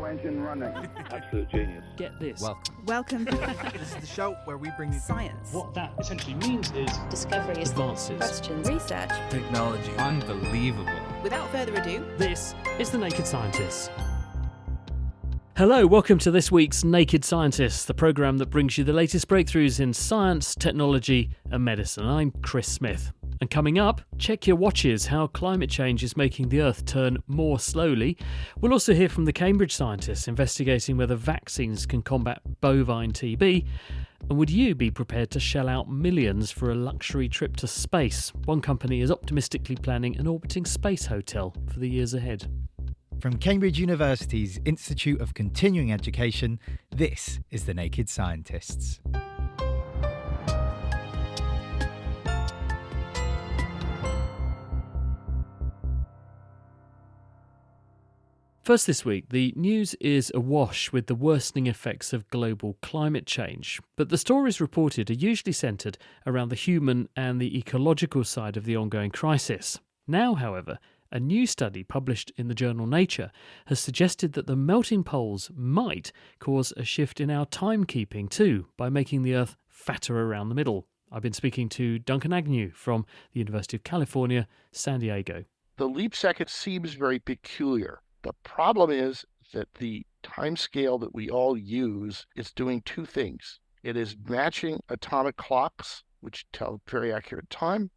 turbo engine running. Absolute genius. Get this. Welcome. This is the show where we bring you Science. What that essentially means is discoveries, Advances. Questions. Research. technology. Unbelievable. Without further ado, This is The Naked Scientists. Hello, welcome to this week's Naked Scientists, the programme that brings you the latest breakthroughs in science, technology and medicine. I'm Chris Smith. And coming up, check your watches how climate change is making the Earth turn more slowly. We'll also hear from the Cambridge scientists investigating whether vaccines can combat bovine TB. And would you be prepared to shell out millions for a luxury trip to space? One company is optimistically planning an orbiting space hotel for the years ahead. From Cambridge University's Institute of Continuing Education, this is The Naked Scientists. First this week, the news is awash with the worsening effects of global climate change. But the stories reported are usually centred around the human and the ecological side of the ongoing crisis. Now, however, a new study published in the journal Nature has suggested that the melting poles might cause a shift in our timekeeping too, by making the Earth fatter around the middle. I've been speaking to Duncan Agnew from the University of California, San Diego. The leap second seems very peculiar. The problem is that the time scale that we all use is doing two things. It is matching atomic clocks, which tell very accurate time,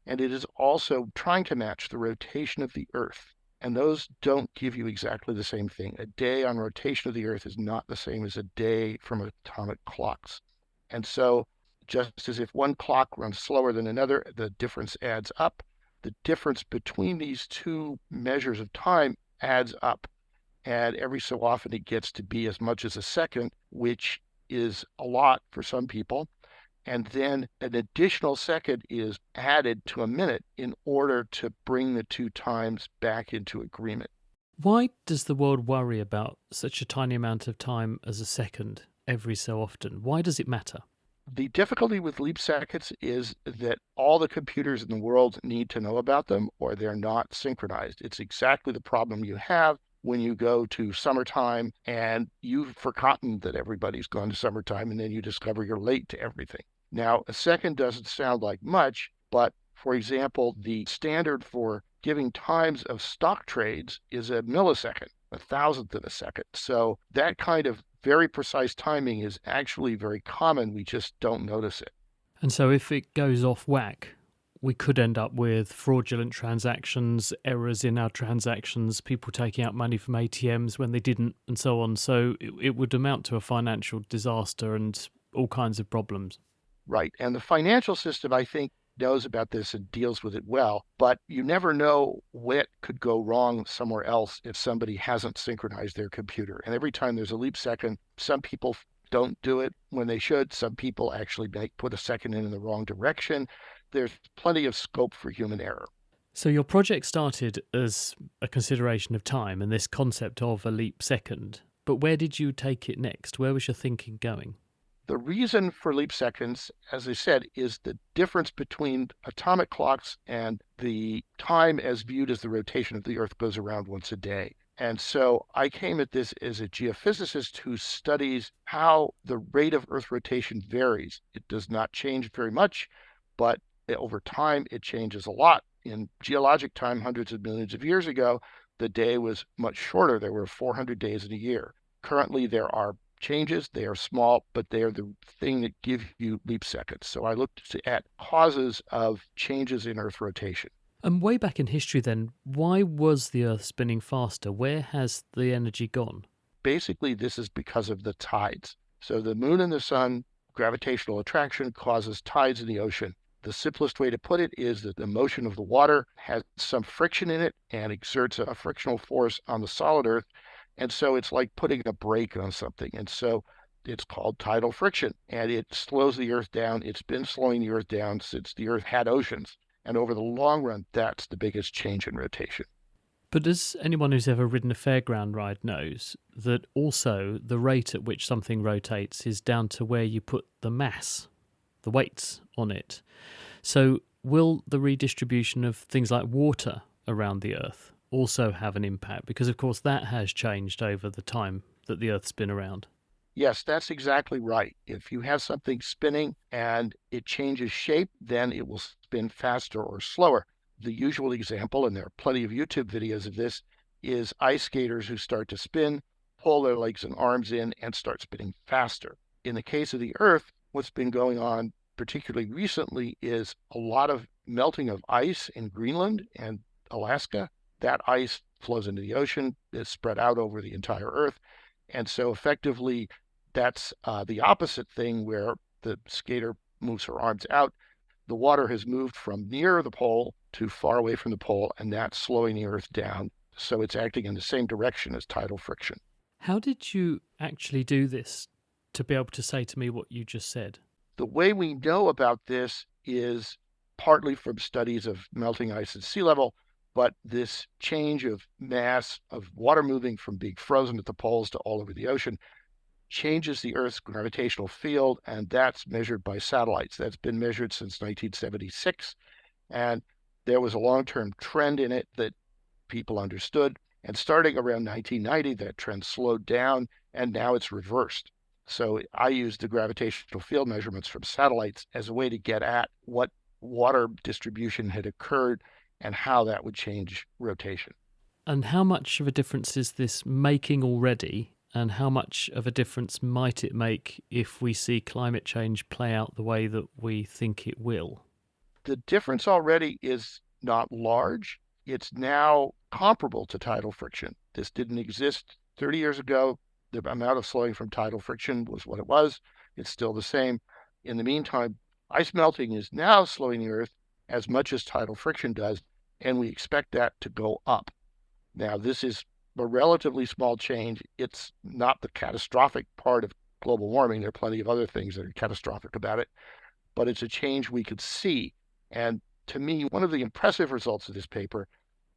and it is also trying to match the rotation of the Earth. And those don't give you exactly the same thing. A day on rotation of the Earth is not the same as a day from atomic clocks. And so just as if one clock runs slower than another, the difference adds up. The difference between these two measures of time adds up, and every so often it gets to be as much as a second, which is a lot for some people, and then an additional second is added to a minute in order to bring the two times back into agreement. Why does the world worry about such a tiny amount of time as a second every so often? Why does it matter? The difficulty with leap seconds is that all the computers in the world need to know about them or they're not synchronized. It's exactly the problem you have when you go to summertime and you've forgotten that everybody's gone to summertime, and then you discover you're late to everything. Now, a second doesn't sound like much, but for example, the standard for giving times of stock trades is a millisecond, a thousandth of a second. So that kind of very precise timing is actually very common. We just don't notice it. And so if it goes off whack, we could end up with fraudulent transactions, errors in our transactions, people taking out money from ATMs when they didn't, and so on. So it would amount to a financial disaster and all kinds of problems. Right. And the financial system, I think, knows about this and deals with it well, but you never know what could go wrong somewhere else if somebody hasn't synchronized their computer. And every time there's a leap second, some people don't do it when they should. Some people actually put a second in the wrong direction. There's plenty of scope for human error. So your project started as a consideration of time and this concept of a leap second, but where did you take it next? Where was your thinking going? The reason for leap seconds, as I said, is the difference between atomic clocks and the time as viewed as the rotation of the Earth goes around once a day. And so I came at this as a geophysicist who studies how the rate of Earth rotation varies. It does not change very much, but over time it changes a lot. In geologic time, hundreds of millions of years ago, the day was much shorter. There were 400 days in a year. Currently, there are changes. They are small, but they are the thing that give you leap seconds. So I looked at causes of changes in Earth rotation. And way back in history then, why was the Earth spinning faster? Where has the energy gone? Basically, this is because of the tides. So the moon and the sun, gravitational attraction causes tides in the ocean. The simplest way to put it is that the motion of the water has some friction in it and exerts a frictional force on the solid Earth. And so it's like putting a brake on something. And so it's called tidal friction, and it slows the Earth down. It's been slowing the Earth down since the Earth had oceans. And over the long run, that's the biggest change in rotation. But as anyone who's ever ridden a fairground ride knows, that also the rate at which something rotates is down to where you put the mass, the weights on it. So will the redistribution of things like water around the Earth also have an impact? Because, of course, that has changed over the time that the Earth's been around. Yes, that's exactly right. If you have something spinning and it changes shape, then it will spin faster or slower. The usual example, and there are plenty of YouTube videos of this, is ice skaters who start to spin, pull their legs and arms in, and start spinning faster. In the case of the Earth, what's been going on particularly recently is a lot of melting of ice in Greenland and Alaska. That ice flows into the ocean, is spread out over the entire Earth. And so effectively, that's the opposite thing where the skater moves her arms out. The water has moved from near the pole to far away from the pole, and that's slowing the Earth down. So it's acting in the same direction as tidal friction. How did you actually do this to be able to say to me what you just said? The way we know about this is partly from studies of melting ice at sea level, but this change of mass of water moving from being frozen at the poles to all over the ocean changes the Earth's gravitational field, and that's measured by satellites. That's been measured since 1976, and there was a long-term trend in it that people understood, and starting around 1990, that trend slowed down, and now it's reversed. So I used the gravitational field measurements from satellites as a way to get at what water distribution had occurred and how that would change rotation. And how much of a difference is this making already? And how much of a difference might it make if we see climate change play out the way that we think it will? The difference already is not large. It's now comparable to tidal friction. This didn't exist 30 years ago. The amount of slowing from tidal friction was what it was. It's still the same. In the meantime, ice melting is now slowing the Earth as much as tidal friction does, and we expect that to go up. Now, this is a relatively small change. It's not the catastrophic part of global warming. There are plenty of other things that are catastrophic about it, but it's a change we could see. And to me, one of the impressive results of this paper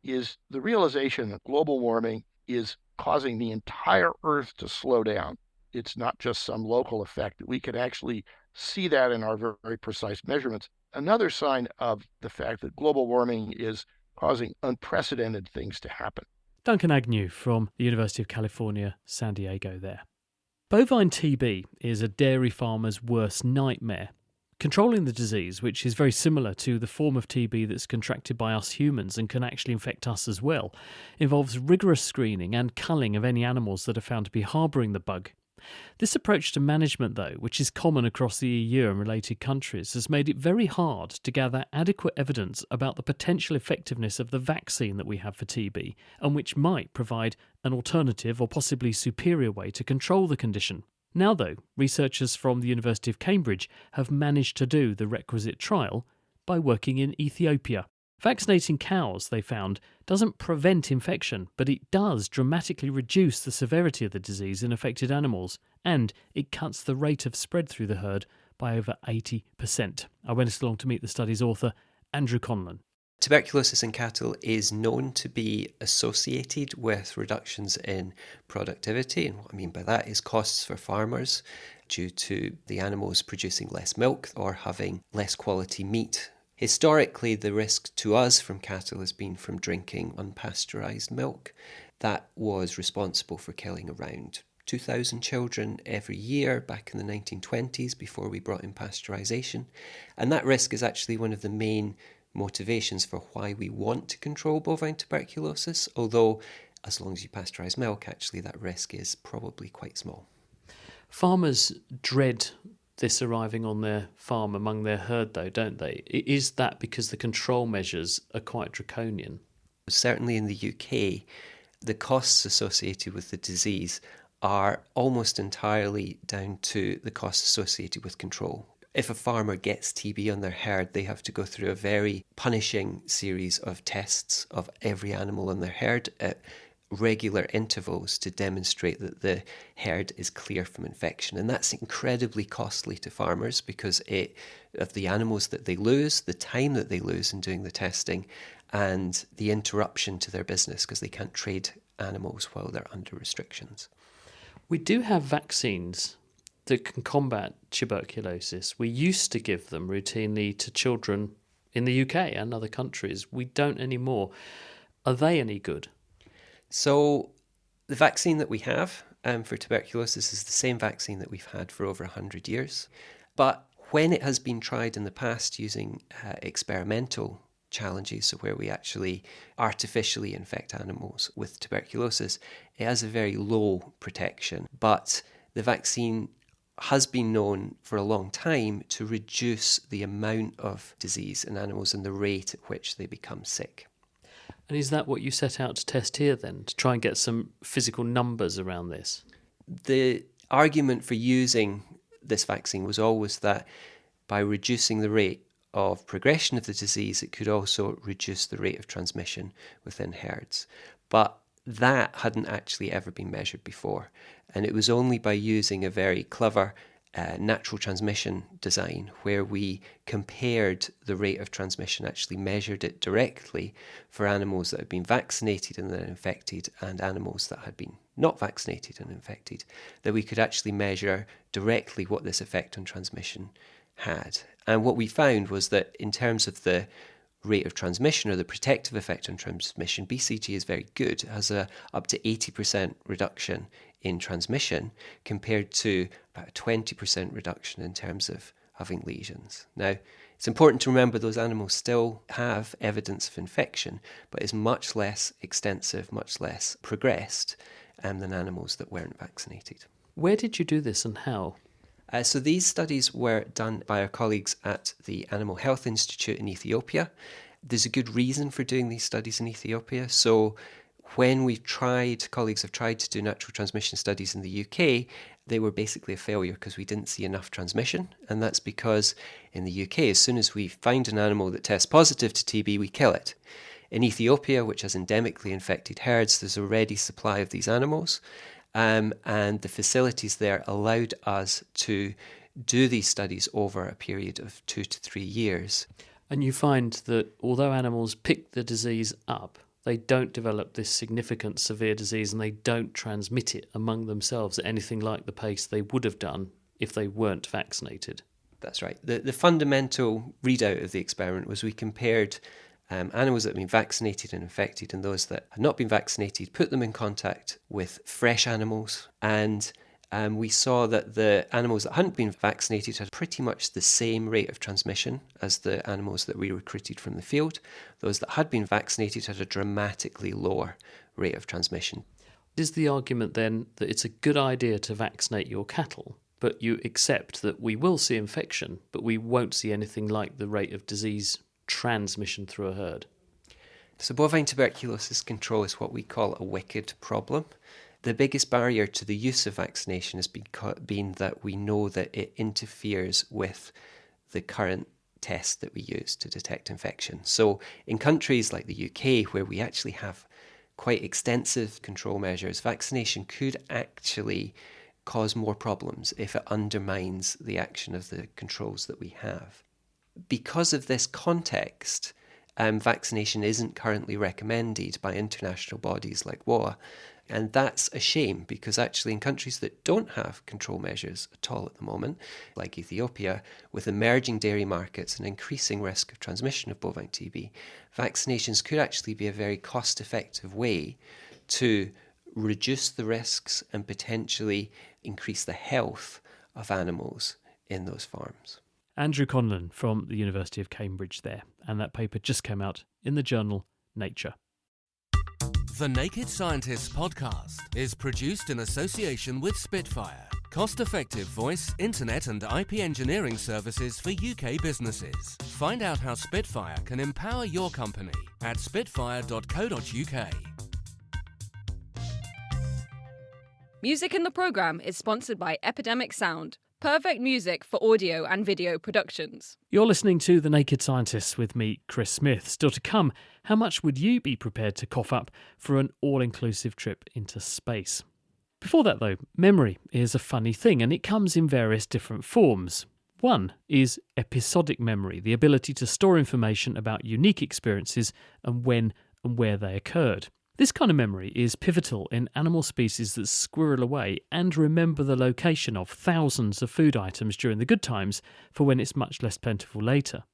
is the realization that global warming is causing the entire Earth to slow down. It's not just some local effect. We can actually see that in our very precise measurements. Another sign of the fact that global warming is causing unprecedented things to happen. Duncan Agnew from the University of California, San Diego there. Bovine TB is a dairy farmer's worst nightmare. Controlling the disease, which is very similar to the form of TB that's contracted by us humans and can actually infect us as well, involves rigorous screening and culling of any animals that are found to be harbouring the bug. This approach to management, though, which is common across the EU and related countries, has made it very hard to gather adequate evidence about the potential effectiveness of the vaccine that we have for TB, and which might provide an alternative or possibly superior way to control the condition. Now, though, researchers from the University of Cambridge have managed to do the requisite trial by working in Ethiopia. Vaccinating cows, they found, doesn't prevent infection, but it does dramatically reduce the severity of the disease in affected animals, and it cuts the rate of spread through the herd by over 80%. I went along to meet the study's author, Andrew Conlon. Tuberculosis in cattle is known to be associated with reductions in productivity, and what I mean by that is costs for farmers due to the animals producing less milk or having less quality meat. Historically, the risk to us from cattle has been from drinking unpasteurised milk. That was responsible for killing around 2,000 children every year back in the 1920s before we brought in pasteurisation. And that risk is actually one of the main motivations for why we want to control bovine tuberculosis, although as long as you pasteurise milk, actually that risk is probably quite small. Farmers dread this arriving on their farm among their herd, though, don't they? Is that because the control measures are quite draconian? Certainly in the UK, the costs associated with the disease are almost entirely down to the costs associated with control. If a farmer gets TB on their herd, they have to go through a very punishing series of tests of every animal on their herd at regular intervals to demonstrate that the herd is clear from infection. And that's incredibly costly to farmers because of the animals that they lose, the time that they lose in doing the testing, and the interruption to their business because they can't trade animals while they're under restrictions. We do have vaccines that can combat tuberculosis. We used to give them routinely to children in the UK and other countries. We don't anymore. Are they any good? So the vaccine that we have for tuberculosis is the same vaccine that we've had for over 100 years. But when it has been tried in the past using experimental challenges, so where we actually artificially infect animals with tuberculosis, it has a very low protection. But the vaccine has been known for a long time to reduce the amount of disease in animals and the rate at which they become sick. And is that what you set out to test here then, to try and get some physical numbers around this? The argument for using this vaccine was always that by reducing the rate of progression of the disease, it could also reduce the rate of transmission within herds. But that hadn't actually ever been measured before. And it was only by using a very clever natural transmission design where we compared the rate of transmission, actually measured it directly for animals that had been vaccinated and then infected and animals that had been not vaccinated and infected, that we could actually measure directly what this effect on transmission had. And what we found was that in terms of the rate of transmission or the protective effect on transmission, BCG is very good. It has a up to 80% reduction in transmission compared to about a 20% reduction in terms of having lesions. Now, it's important to remember those animals still have evidence of infection, but is much less extensive, much less progressed than animals that weren't vaccinated. Where did you do this and how? So these studies were done by our colleagues at the Animal Health Institute in Ethiopia. There's a good reason for doing these studies in Ethiopia. So when colleagues have tried to do natural transmission studies in the UK, they were basically a failure because we didn't see enough transmission. And that's because in the UK, as soon as we find an animal that tests positive to TB, we kill it. In Ethiopia, which has endemically infected herds, there's a ready supply of these animals. And the facilities there allowed us to do these studies over a period of 2 to 3 years. And you find that although animals pick the disease up, they don't develop this significant severe disease and they don't transmit it among themselves at anything like the pace they would have done if they weren't vaccinated. That's right. The fundamental readout of the experiment was we compared animals that had been vaccinated and infected and those that had not been vaccinated, put them in contact with fresh animals, and we saw that the animals that hadn't been vaccinated had pretty much the same rate of transmission as the animals that we recruited from the field. Those that had been vaccinated had a dramatically lower rate of transmission. Is the argument then that it's a good idea to vaccinate your cattle, but you accept that we will see infection, but we won't see anything like the rate of disease transmission through a herd? So bovine tuberculosis control is what we call a wicked problem. The biggest barrier to the use of vaccination has been that we know that it interferes with the current test that we use to detect infection. So in countries like the UK, where we actually have quite extensive control measures, vaccination could actually cause more problems if it undermines the action of the controls that we have. Because of this context, vaccination isn't currently recommended by international bodies like WOA, and that's a shame because actually in countries that don't have control measures at all at the moment, like Ethiopia, with emerging dairy markets and increasing risk of transmission of bovine TB, vaccinations could actually be a very cost-effective way to reduce the risks and potentially increase the health of animals in those farms. Andrew Conlon from the University of Cambridge there, and that paper just came out in the journal Nature. The Naked Scientists podcast is produced in association with Spitfire, cost-effective voice, internet and IP engineering services for UK businesses. Find out how Spitfire can empower your company at spitfire.co.uk. Music in the programme is sponsored by Epidemic Sound. Perfect music for audio and video productions. You're listening to The Naked Scientists with me, Chris Smith. Still to come, how much would you be prepared to cough up for an all-inclusive trip into space? Before that, though, memory is a funny thing, and it comes in various different forms. One is episodic memory, the ability to store information about unique experiences and when and where they occurred. This kind of memory is pivotal in animal species that squirrel away and remember the location of thousands of food items during the good times for when it's much less plentiful later.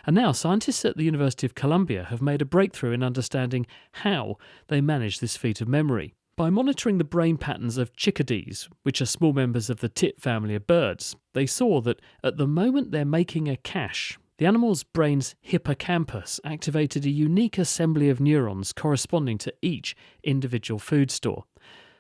And now scientists at the University of Columbia have made a breakthrough in understanding how they manage this feat of memory. By monitoring the brain patterns of chickadees, which are small members of the tit family of birds, they saw that at the moment they're making a cache, the animal's brain's hippocampus activated a unique assembly of neurons corresponding to each individual food store.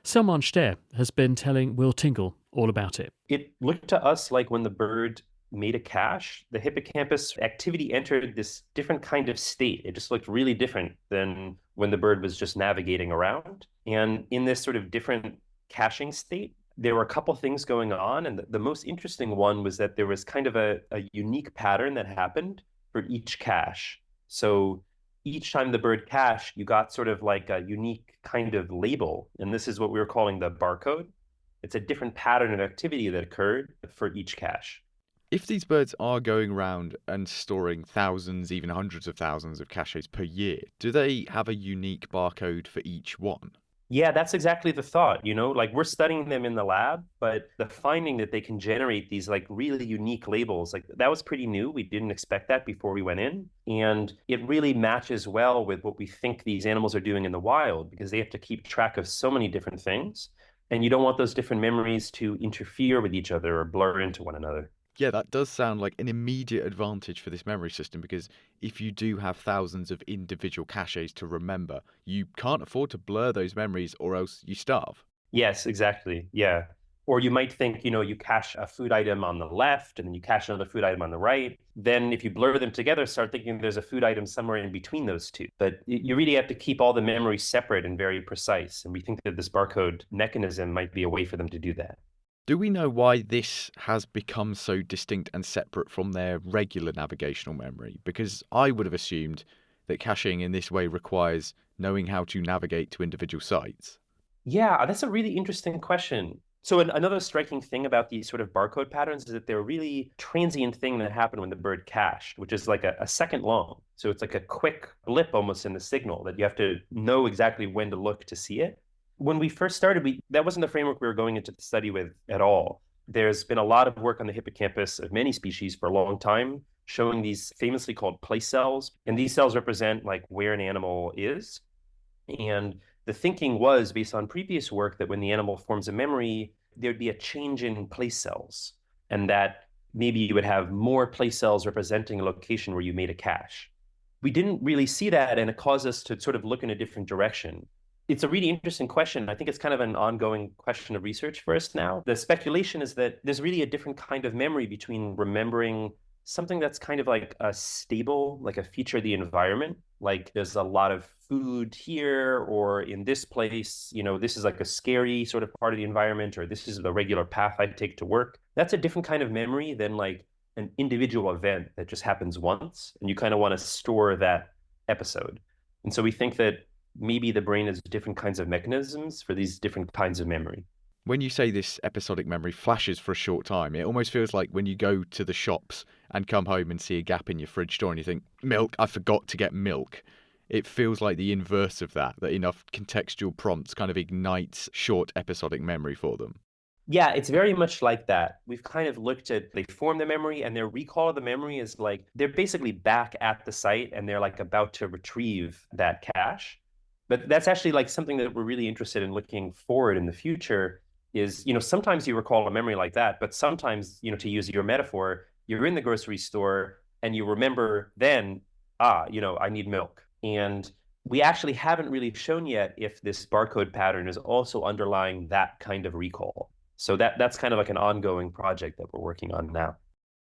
Selman Shter has been telling Will Tingle all about it. It looked to us like when the bird made a cache, the hippocampus activity entered this different kind of state. It just looked really different than when the bird was just navigating around. And in this sort of different caching state, there were a couple things going on. And the most interesting one was that there was kind of a unique pattern that happened for each cache. So each time the bird cached, you got sort of like a unique kind of label. And this is what we were calling the barcode. It's a different pattern of activity that occurred for each cache. If these birds are going around and storing thousands, even hundreds of thousands of caches per year, do they have a unique barcode for each one? Yeah, that's exactly the thought, like we're studying them in the lab, but the finding that they can generate these like really unique labels, like that was pretty new. We didn't expect that before we went in. And it really matches well with what we think these animals are doing in the wild, because they have to keep track of so many different things. And you don't want those different memories to interfere with each other or blur into one another. Yeah, that does sound like an immediate advantage for this memory system, because if you do have thousands of individual caches to remember, you can't afford to blur those memories or else you starve. Yes, exactly. Yeah. Or you might think, you cache a food item on the left and then you cache another food item on the right. Then if you blur them together, start thinking there's a food item somewhere in between those two. But you really have to keep all the memories separate and very precise. And we think that this barcode mechanism might be a way for them to do that. Do we know why this has become so distinct and separate from their regular navigational memory? Because I would have assumed that caching in this way requires knowing how to navigate to individual sites. Yeah, that's a really interesting question. So another striking thing about these sort of barcode patterns is that they're a really transient thing that happened when the bird cached, which is like a second long. So it's like a quick blip almost in the signal that you have to know exactly when to look to see it. When we first started, that wasn't the framework we were going into the study with at all. There's been a lot of work on the hippocampus of many species for a long time, showing these famously called place cells. And these cells represent like where an animal is. And the thinking was, based on previous work, that when the animal forms a memory, there'd be a change in place cells, and that maybe you would have more place cells representing a location where you made a cache. We didn't really see that, and it caused us to sort of look in a different direction. It's a really interesting question. I think it's kind of an ongoing question of research for us now. The speculation is that there's really a different kind of memory between remembering something that's kind of like a stable, like a feature of the environment, like there's a lot of food here, or in this place, this is like a scary sort of part of the environment, or this is the regular path I take to work. That's a different kind of memory than like an individual event that just happens once, and you kind of want to store that episode. And so we think that maybe the brain has different kinds of mechanisms for these different kinds of memory. When you say this episodic memory flashes for a short time, it almost feels like when you go to the shops and come home and see a gap in your fridge door and you think, milk, I forgot to get milk. It feels like the inverse of that enough contextual prompts kind of ignites short episodic memory for them. Yeah, it's very much like that. We've kind of looked at, they form the memory and their recall of the memory is like, they're basically back at the site and they're like about to retrieve that cache. But that's actually like something that we're really interested in looking forward in the future is, sometimes you recall a memory like that, but sometimes, to use your metaphor, you're in the grocery store and you remember then, I need milk. And we actually haven't really shown yet if this barcode pattern is also underlying that kind of recall. So that's kind of like an ongoing project that we're working on now.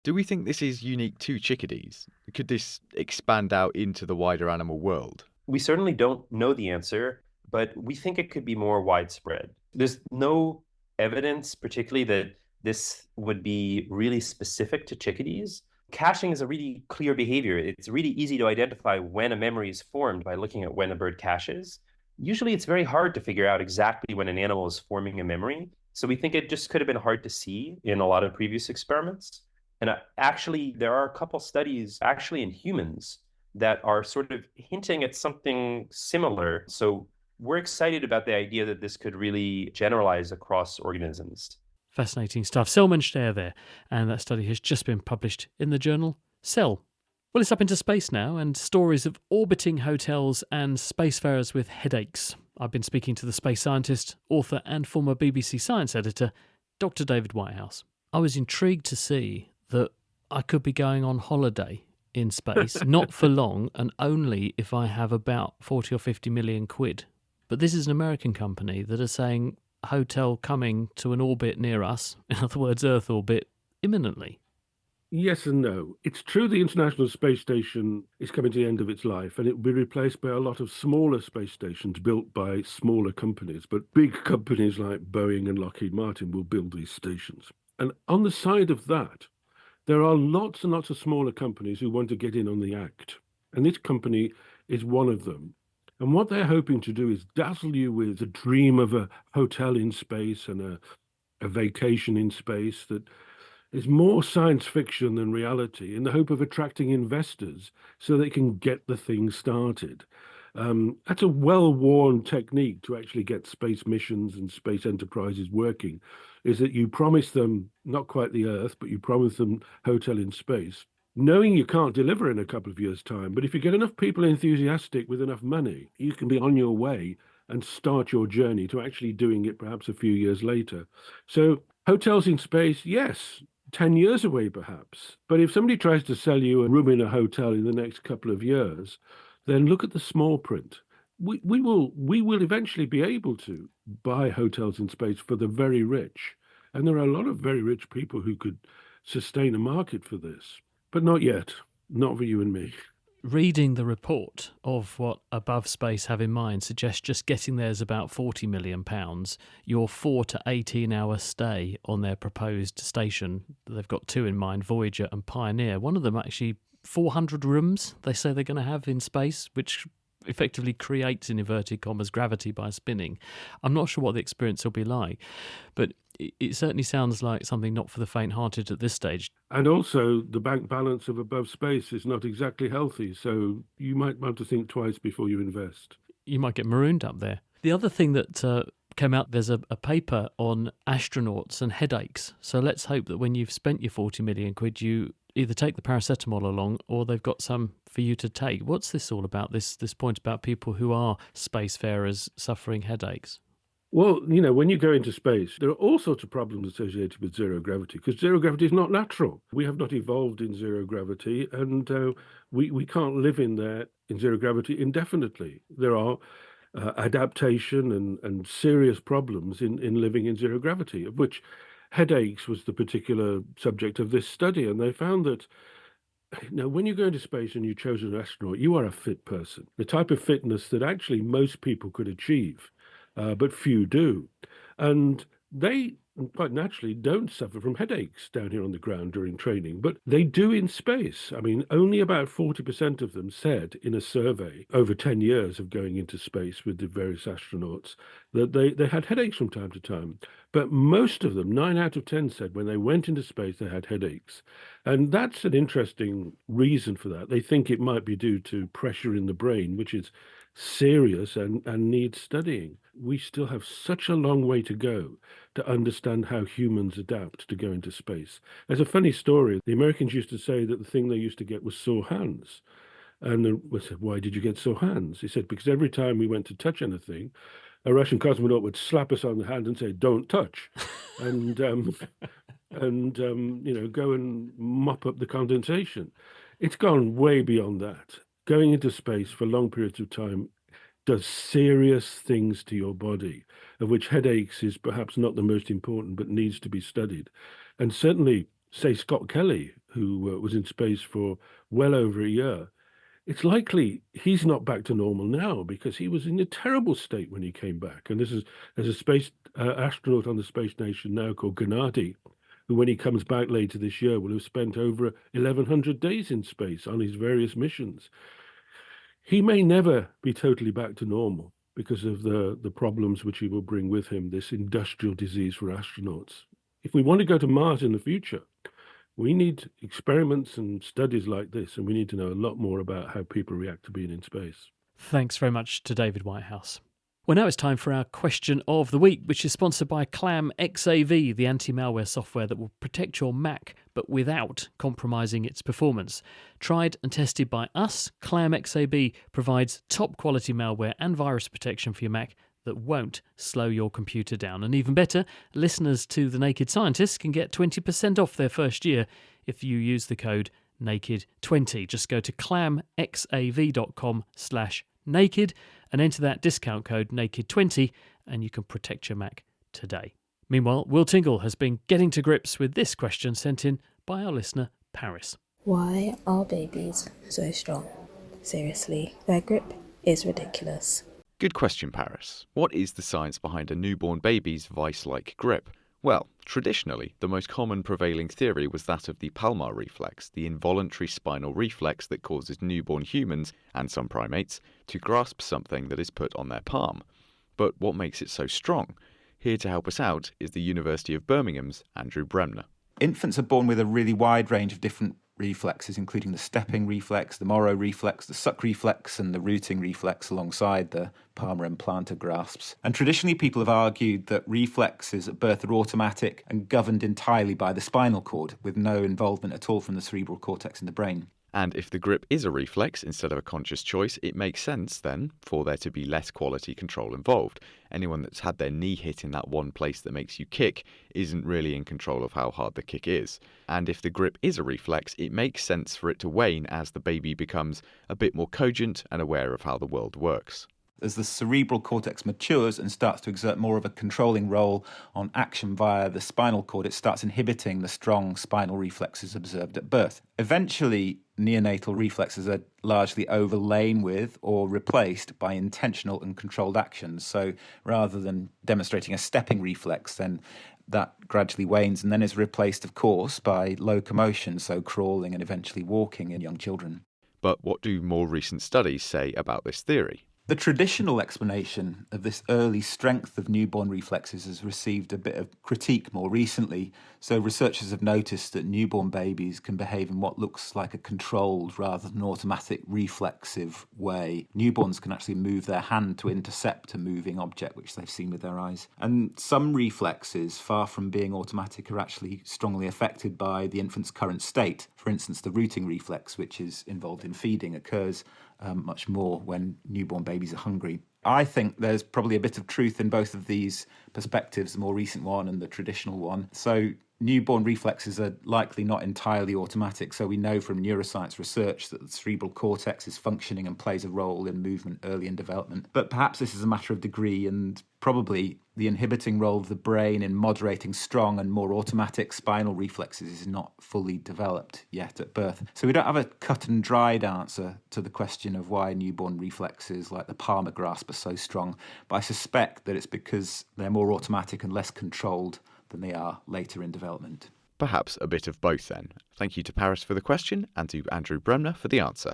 Do we think this is unique to chickadees? Could this expand out into the wider animal world? We certainly don't know the answer, but we think it could be more widespread. There's no evidence, particularly that this would be really specific to chickadees. Caching is a really clear behavior. It's really easy to identify when a memory is formed by looking at when a bird caches. Usually it's very hard to figure out exactly when an animal is forming a memory. So we think it just could have been hard to see in a lot of previous experiments. And actually, there are a couple studies actually in humans that are sort of hinting at something similar. So we're excited about the idea that this could really generalize across organisms. Fascinating stuff. Selman Shter there, and that study has just been published in the journal Cell. Well, it's up into space now, and stories of orbiting hotels and spacefarers with headaches. I've been speaking to the space scientist, author, and former BBC Science editor, Dr. David Whitehouse. I was intrigued to see that I could be going on holiday in space, not for long, and only if I have about 40 or 50 million quid. But this is an American company that are saying a hotel coming to an orbit near us, in other words, Earth orbit, imminently. Yes and no. It's true the International Space Station is coming to the end of its life, and it will be replaced by a lot of smaller space stations built by smaller companies. But big companies like Boeing and Lockheed Martin will build these stations. And on the side of that, there are lots and lots of smaller companies who want to get in on the act. And this company is one of them. And what they're hoping to do is dazzle you with the dream of a hotel in space and a vacation in space that is more science fiction than reality, in the hope of attracting investors so they can get the thing started. That's a well-worn technique to actually get space missions and space enterprises working, is that you promise them not quite the Earth, but you promise them hotel in space, knowing you can't deliver in a couple of years' time. But if you get enough people enthusiastic with enough money, you can be on your way and start your journey to actually doing it perhaps a few years later. So hotels in space, yes, 10 years away perhaps. But if somebody tries to sell you a room in a hotel in the next couple of years, then look at the small print. We will eventually be able to buy hotels in space for the very rich. And there are a lot of very rich people who could sustain a market for this. But not yet. Not for you and me. Reading the report of what Above Space have in mind suggests just getting there is about £40 million. Your 4 to 18 hour stay on their proposed station, they've got two in mind, Voyager and Pioneer. One of them actually 400 rooms they say they're going to have in space, which effectively creates, in inverted commas, gravity by spinning. I'm not sure what the experience will be like, but it certainly sounds like something not for the faint-hearted at this stage. And also, the bank balance of Above Space is not exactly healthy, so you might want to think twice before you invest. You might get marooned up there. The other thing that came out, there's a paper on astronauts and headaches. So let's hope that when you've spent your 40 million quid, you either take the paracetamol along or they've got some for you to take. What's this all about, this point about people who are spacefarers suffering headaches? Well, you know, when you go into space, there are all sorts of problems associated with zero gravity, because zero gravity is not natural. We have not evolved in zero gravity, and we can't live in there in zero gravity indefinitely. There are adaptation and serious problems in living in zero gravity, of which headaches was the particular subject of this study. And they found that, you know, when you go into space and you chose an astronaut, you are a fit person, the type of fitness that actually most people could achieve. But few do. And they, quite naturally, don't suffer from headaches down here on the ground during training, but they do in space. I mean, only about 40% of them said in a survey over 10 years of going into space with the various astronauts that they had headaches from time to time. But most of them, 9 out of 10, said when they went into space, they had headaches. And that's an interesting reason for that. They think it might be due to pressure in the brain, which is serious and needs studying. We still have such a long way to go to understand how humans adapt to go into space. There's a funny story. The Americans used to say that the thing they used to get was sore hands. And we said, why did you get sore hands? He said, because every time we went to touch anything, a Russian cosmonaut would slap us on the hand and say, don't touch. And, you know, go and mop up the condensation. It's gone way beyond that. Going into space for long periods of time does serious things to your body, of which headaches is perhaps not the most important, but needs to be studied. And certainly, say, Scott Kelly, who was in space for well over a year, it's likely he's not back to normal now because he was in a terrible state when he came back. And there's a space astronaut on the space station now called Gennady, who, when he comes back later this year, will have spent over 1,100 days in space on his various missions. He may never be totally back to normal because of the problems which he will bring with him, this industrial disease for astronauts. If we want to go to Mars in the future, we need experiments and studies like this, and we need to know a lot more about how people react to being in space. Thanks very much to David Whitehouse. Well, now it's time for our question of the week, which is sponsored by Clam XAV, the anti-malware software that will protect your Mac but without compromising its performance. Tried and tested by us, Clam XAV provides top quality malware and virus protection for your Mac that won't slow your computer down. And even better, listeners to The Naked Scientist can get 20% off their first year if you use the code NAKED20. Just go to clamxav.com/naked and enter that discount code NAKED20 and you can protect your Mac today. Meanwhile, Will Tingle has been getting to grips with this question sent in by our listener, Paris. Why are babies so strong? Seriously, their grip is ridiculous. Good question, Paris. What is the science behind a newborn baby's vice-like grip? Well, traditionally, the most common prevailing theory was that of the palmar reflex, the involuntary spinal reflex that causes newborn humans, and some primates, to grasp something that is put on their palm. But what makes it so strong? Here to help us out is the University of Birmingham's Andrew Bremner. Infants are born with a really wide range of different reflexes, including the stepping reflex, the Moro reflex, the suck reflex, and the rooting reflex alongside the palmar and plantar grasps. And traditionally, people have argued that reflexes at birth are automatic and governed entirely by the spinal cord, with no involvement at all from the cerebral cortex in the brain. And if the grip is a reflex instead of a conscious choice, it makes sense, then, for there to be less quality control involved. Anyone that's had their knee hit in that one place that makes you kick isn't really in control of how hard the kick is. And if the grip is a reflex, it makes sense for it to wane as the baby becomes a bit more cogent and aware of how the world works. As the cerebral cortex matures and starts to exert more of a controlling role on action via the spinal cord, it starts inhibiting the strong spinal reflexes observed at birth. Eventually, neonatal reflexes are largely overlain with or replaced by intentional and controlled actions. So rather than demonstrating a stepping reflex, then that gradually wanes and then is replaced, of course, by locomotion, so crawling and eventually walking in young children. But what do more recent studies say about this theory? The traditional explanation of this early strength of newborn reflexes has received a bit of critique more recently. So researchers have noticed that newborn babies can behave in what looks like a controlled rather than automatic reflexive way. Newborns can actually move their hand to intercept a moving object, which they've seen with their eyes. And some reflexes, far from being automatic, are actually strongly affected by the infant's current state. For instance, the rooting reflex, which is involved in feeding, occurs much more when newborn babies are hungry. I think there's probably a bit of truth in both of these perspectives, the more recent one and the traditional one. So newborn reflexes are likely not entirely automatic. So we know from neuroscience research that the cerebral cortex is functioning and plays a role in movement early in development. But perhaps this is a matter of degree, and probably the inhibiting role of the brain in moderating strong and more automatic spinal reflexes is not fully developed yet at birth. So we don't have a cut and dried answer to the question of why newborn reflexes like the palmar grasp are so strong, but I suspect that it's because they're more automatic and less controlled than they are later in development. Perhaps a bit of both then. Thank you to Paris for the question and to Andrew Bremner for the answer.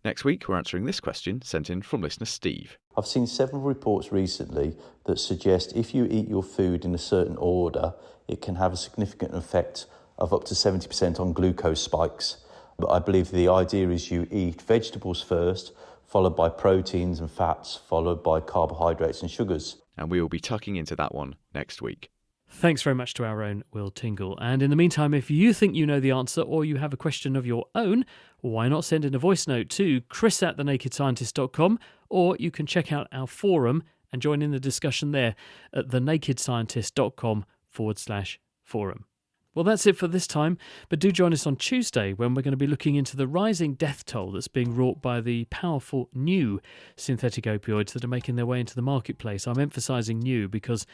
Next week, we're answering this question sent in from listener Steve. I've seen several reports recently that suggest if you eat your food in a certain order, it can have a significant effect of up to 70% on glucose spikes. But I believe the idea is you eat vegetables first, followed by proteins and fats, followed by carbohydrates and sugars. And we will be tucking into that one next week. Thanks very much to our own Will Tingle. And in the meantime, if you think you know the answer or you have a question of your own, why not send in a voice note to chris@thenakedscientist.com, or you can check out our forum and join in the discussion there at thenakedscientist.com/forum. Well, that's it for this time, but do join us on Tuesday when we're going to be looking into the rising death toll that's being wrought by the powerful new synthetic opioids that are making their way into the marketplace. I'm emphasising new because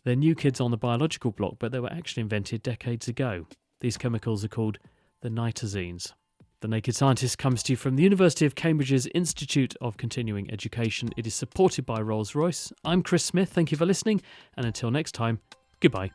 they're new kids on the biological block, but they were actually invented decades ago. These chemicals are called the nitazenes. The Naked Scientist comes to you from the University of Cambridge's Institute of Continuing Education. It is supported by Rolls-Royce. I'm Chris Smith. Thank you for listening, and until next time, goodbye.